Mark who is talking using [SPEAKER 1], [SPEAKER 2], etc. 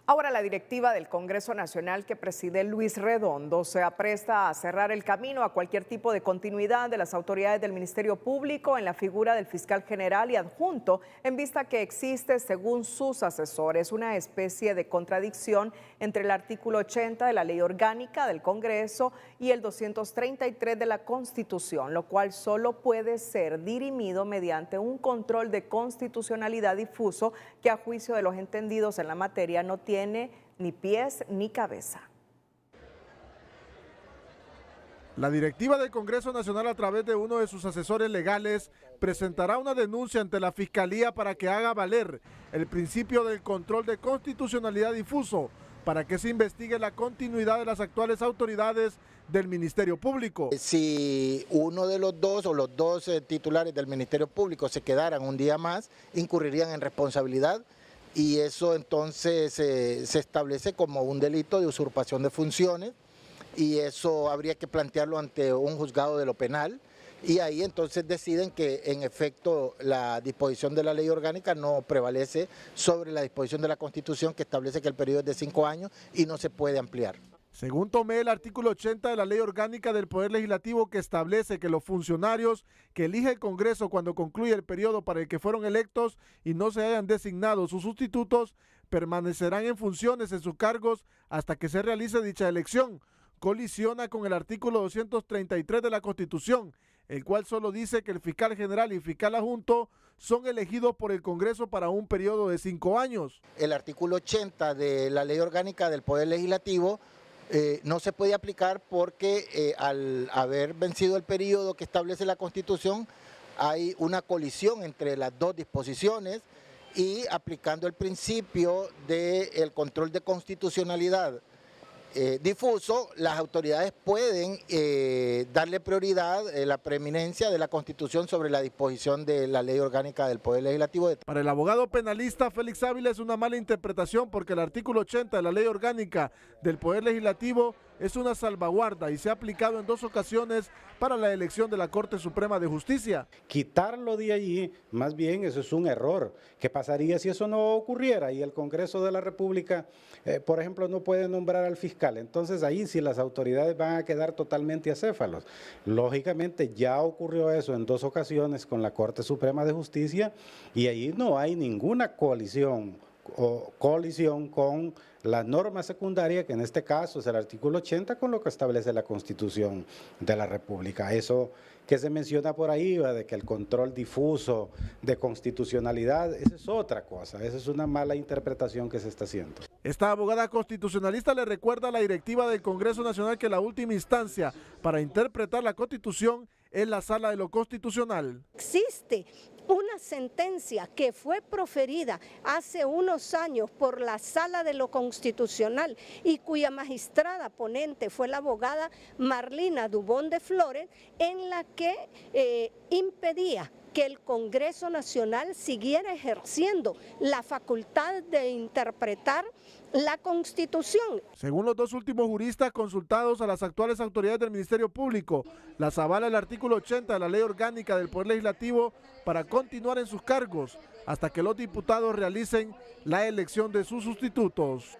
[SPEAKER 1] Ahora la directiva del Congreso Nacional que preside Luis Redondo se apresta a cerrar el camino a cualquier tipo de continuidad de las autoridades del Ministerio Público en la figura del fiscal general y adjunto, en vista que existe, según sus asesores, una especie de contradicción entre el artículo 80 de la Ley Orgánica del Congreso y el 233 de la Constitución, lo cual solo puede ser dirimido mediante un control de constitucionalidad difuso que, a juicio de los entendidos en la materia, no tiene ni pies ni cabeza.
[SPEAKER 2] La directiva del Congreso Nacional, a través de uno de sus asesores legales, presentará una denuncia ante la Fiscalía para que haga valer el principio del control de constitucionalidad difuso, para que se investigue la continuidad de las actuales autoridades del Ministerio Público.
[SPEAKER 3] Si uno de los dos o los dos titulares del Ministerio Público se quedaran un día más, incurrirían en responsabilidad, y eso entonces se establece como un delito de usurpación de funciones, y eso habría que plantearlo ante un juzgado de lo penal, y ahí entonces deciden que en efecto la disposición de la ley orgánica no prevalece sobre la disposición de la Constitución, que establece que el periodo es de 5 años y no se puede ampliar.
[SPEAKER 2] Según tomé, el artículo 80 de la Ley Orgánica del Poder Legislativo, que establece que los funcionarios que elige el Congreso cuando concluye el periodo para el que fueron electos y no se hayan designado sus sustitutos, permanecerán en funciones en sus cargos hasta que se realice dicha elección, colisiona con el artículo 233 de la Constitución, el cual solo dice que el fiscal general y fiscal adjunto son elegidos por el Congreso para un periodo de 5 años.
[SPEAKER 3] El artículo 80 de la Ley Orgánica del Poder Legislativo no se puede aplicar porque al haber vencido el periodo que establece la Constitución, hay una colisión entre las dos disposiciones, y aplicando el principio del control de constitucionalidad difuso, las autoridades pueden darle prioridad, la preeminencia de la Constitución sobre la disposición de la Ley Orgánica del Poder Legislativo.
[SPEAKER 2] Para el abogado penalista Félix Ávila es una mala interpretación, porque el artículo 80 de la Ley Orgánica del Poder Legislativo es una salvaguarda y se ha aplicado en 2 ocasiones para la elección de la Corte Suprema de Justicia.
[SPEAKER 4] Quitarlo de allí, más bien eso es un error. ¿Qué pasaría si eso no ocurriera y el Congreso de la República, por ejemplo, no puede nombrar al fiscal? Entonces ahí sí las autoridades van a quedar totalmente acéfalos. Lógicamente ya ocurrió eso en 2 ocasiones con la Corte Suprema de Justicia, y ahí no hay ninguna coalición o colisión con la norma secundaria, que en este caso es el artículo 80, con lo que establece la Constitución de la República. Eso que se menciona por ahí, de que el control difuso de constitucionalidad, esa es otra cosa, esa es una mala interpretación que se está haciendo.
[SPEAKER 2] Esta abogada constitucionalista le recuerda a la directiva del Congreso Nacional que la última instancia para interpretar la Constitución es la Sala de lo Constitucional.
[SPEAKER 5] Existe una sentencia que fue proferida hace unos años por la Sala de lo Constitucional y cuya magistrada ponente fue la abogada Marlina Dubón de Flores, en la que impedía que el Congreso Nacional siguiera ejerciendo la facultad de interpretar la Constitución.
[SPEAKER 2] Según los 2 últimos juristas consultados a las actuales autoridades del Ministerio Público, las avala el artículo 80 de la Ley Orgánica del Poder Legislativo para continuar en sus cargos hasta que los diputados realicen la elección de sus sustitutos.